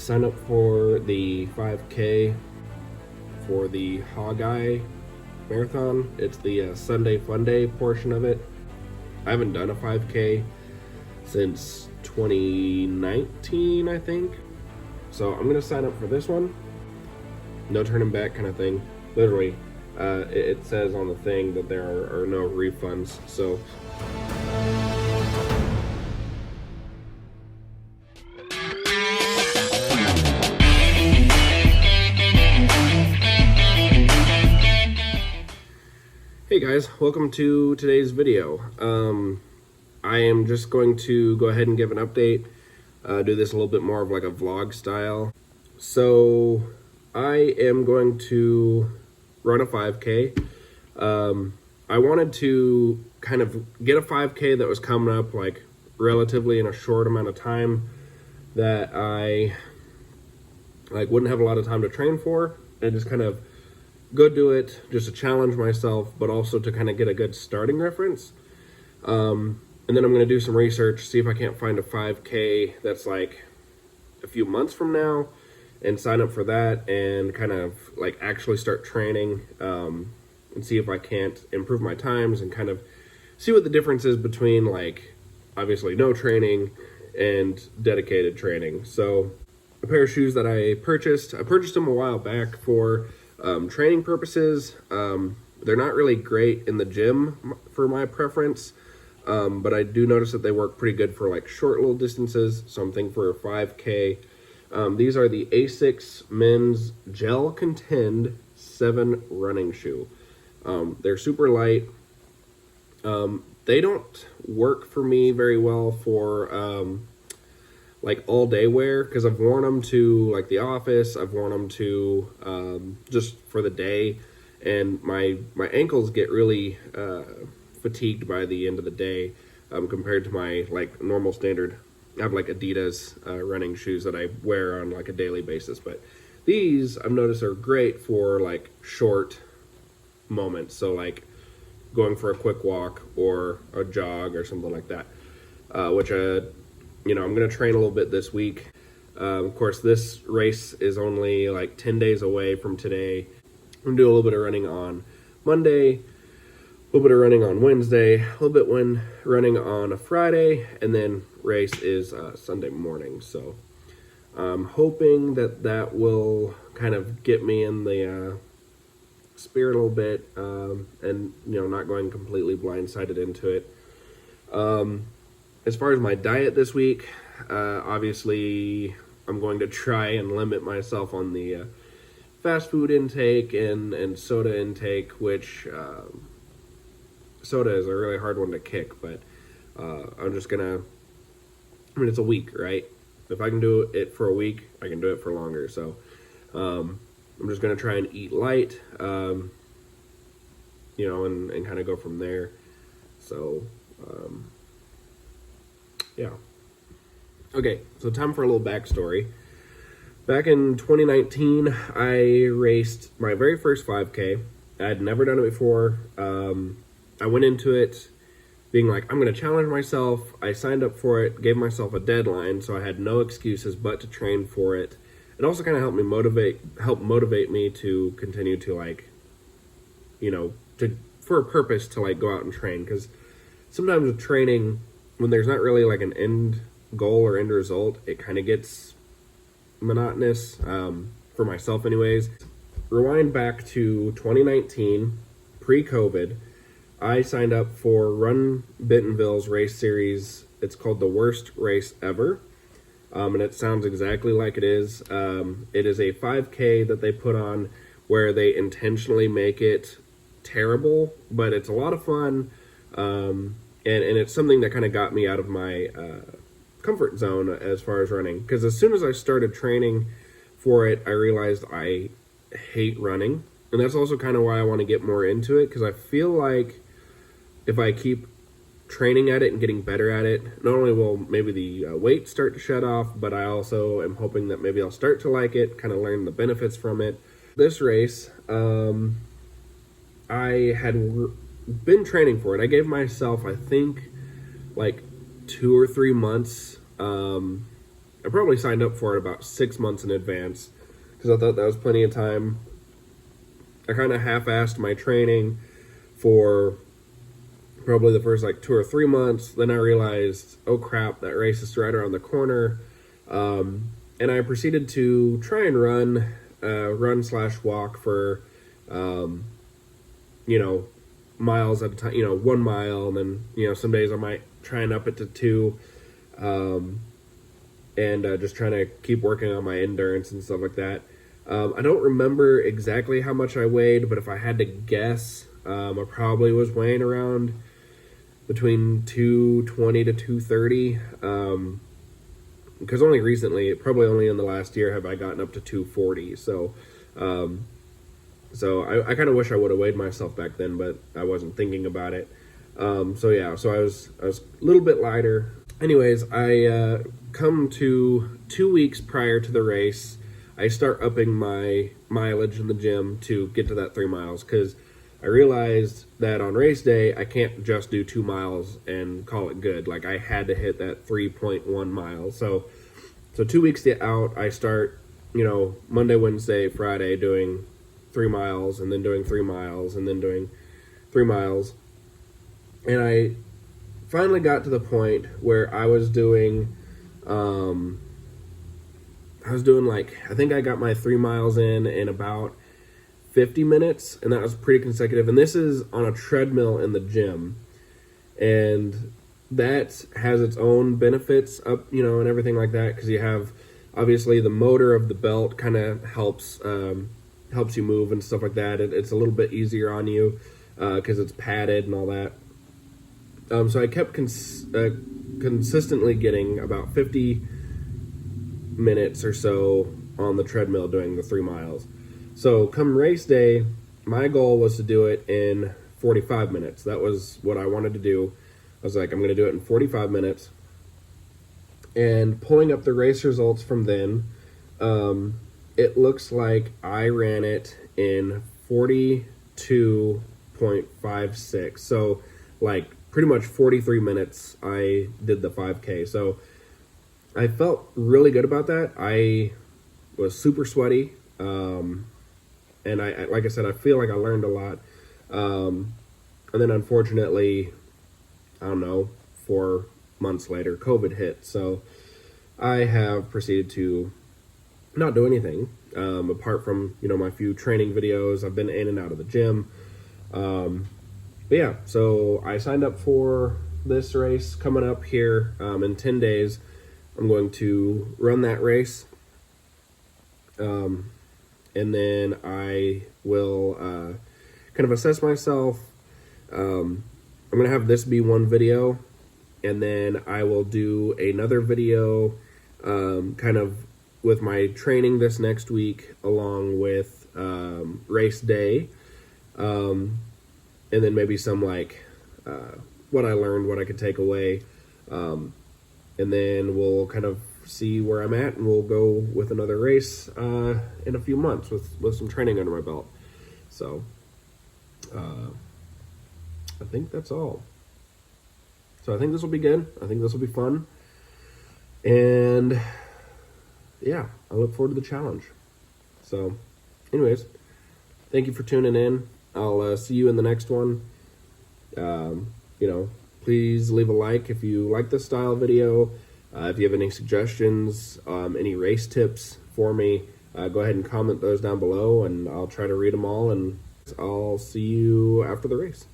signed up for the 5K for the Hawkeye Marathon. It's the Sunday Fun Day portion of it. I haven't done a 5K since 2019, I think. So I'm gonna sign up for this one. No turning back kind of thing. Literally, it says on the thing that there are no refunds. So hey guys, welcome to today's video. I am just going to go ahead and give an update, do this a little bit more of like a vlog style. So I am going to run a 5K. I wanted to kind of get a 5K that was coming up like relatively in a short amount of time that I like wouldn't have a lot of time to train for, and just kind of go do it just to challenge myself, but also to kind of get a good starting reference. And then I'm going to do some research, see if I can't find a 5K that's like a few months from now, and sign up for that and kind of like actually start training, and see if I can't improve my times and kind of see what the difference is between like obviously no training and dedicated training. So a pair of shoes that I purchased them a while back for training purposes. They're not really great in the gym for my preference, but I do notice that they work pretty good for like short little distances. So I'm thinking for a 5K. These are the Asics Men's Gel Contend 7 running shoe. They're super light. They don't work for me very well for like all day wear, because I've worn them to like the office, I've worn them to just for the day, and my ankles get really fatigued by the end of the day, compared to my like normal standard. I have like Adidas running shoes that I wear on like a daily basis, but these I've noticed are great for like short moments, so like going for a quick walk or a jog or something like that, which I'm going to train a little bit this week. Of course, this race is only like 10 days away from today. I'm going to do a little bit of running on Monday, a little bit of running on Wednesday, a little bit running on a Friday, and then race is Sunday morning. So I'm hoping that will kind of get me in the spirit a little bit, and not going completely blindsided into it. As far as my diet this week, obviously I'm going to try and limit myself on the fast food intake and soda intake, which soda is a really hard one to kick, but I'm just gonna, it's a week, right? If I can do it for a week, I can do it for longer. So I'm just gonna try and eat light, and kind of go from there. So yeah. Okay, so time for a little backstory. Back in 2019, I raced my very first 5K. I had never done it before. I went into it being like, I'm going to challenge myself. I signed up for it, gave myself a deadline, so I had no excuses but to train for it. It also kind of helped motivate me to continue to like, for a purpose to like go out and train. Because sometimes with training, when there's not really like an end goal or end result, it kind of gets monotonous, for myself anyways. Rewind back to 2019, pre-COVID, I signed up for Run Bentonville's race series. It's called the Worst Race Ever, and it sounds exactly like it is. It is a 5K that they put on where they intentionally make it terrible, but it's a lot of fun. And it's something that kind of got me out of my comfort zone as far as running. Because as soon as I started training for it, I realized I hate running. And that's also kind of why I want to get more into it, because I feel like if I keep training at it and getting better at it, not only will maybe the weight start to shut off, but I also am hoping that maybe I'll start to like it, kind of learn the benefits from it. This race, I had been training for it. I gave myself, I think, like 2 or 3 months I probably signed up for it about 6 months in advance because I thought that was plenty of time. I kind of half-assed my training for probably the first like 2 or 3 months. Then I realized, oh crap, that race is right around the corner. And I proceeded to try and run/walk for, miles at a time, 1 mile. And then, some days I might try and up it to 2. And just trying to keep working on my endurance and stuff like that. I don't remember exactly how much I weighed, but if I had to guess, I probably was weighing around between 220 to 230. Because only recently, probably only in the last year, have I gotten up to 240. So I kind of wish I would have weighed myself back then, but I wasn't thinking about it. So I was a little bit lighter. Anyways, I come to 2 weeks prior to the race. I start upping my mileage in the gym to get to that 3 miles because I realized that on race day, I can't just do 2 miles and call it good. Like, I had to hit that 3.1 miles. So 2 weeks out, I start, Monday, Wednesday, Friday doing 3 miles and then doing 3 miles and then doing 3 miles. And I finally got to the point where I was doing, I think I got my 3 miles in about 50 minutes, and that was pretty consecutive. And this is on a treadmill in the gym, and that has its own benefits up, and everything like that, because you have, obviously, the motor of the belt kind of helps you move and stuff like that. It's a little bit easier on you because it's padded and all that. So I kept consistently getting about 50 minutes or so on the treadmill doing the 3 miles. So come race day, my goal was to do it in 45 minutes. That was what I wanted to do. I was like, I'm going to do it in 45 minutes. And pulling up the race results from then, it looks like I ran it in 42.56. So like pretty much 43 minutes I did the 5K. So I felt really good about that. I was super sweaty. And I like I said, I feel like I learned a lot. And then unfortunately, I don't know, 4 months later, COVID hit. So I have proceeded to not do anything, apart from, my few training videos. I've been in and out of the gym. But yeah, so I signed up for this race coming up here in 10 days. I'm going to run that race. And then I will kind of assess myself. I'm going to have this be one video, and then I will do another video kind of with my training this next week along with race day, and then maybe some what I learned, what I could take away, and then we'll kind of see where I'm at, and we'll go with another race in a few months with some training under my belt. So I think that's all. So I think this will be good. I think this will be fun. And yeah, I look forward to the challenge. So anyways, thank you for tuning in. I'll see you in the next one. Please leave a like if you like this style video. If you have any suggestions, any race tips for me, go ahead and comment those down below, and I'll try to read them all, and I'll see you after the race.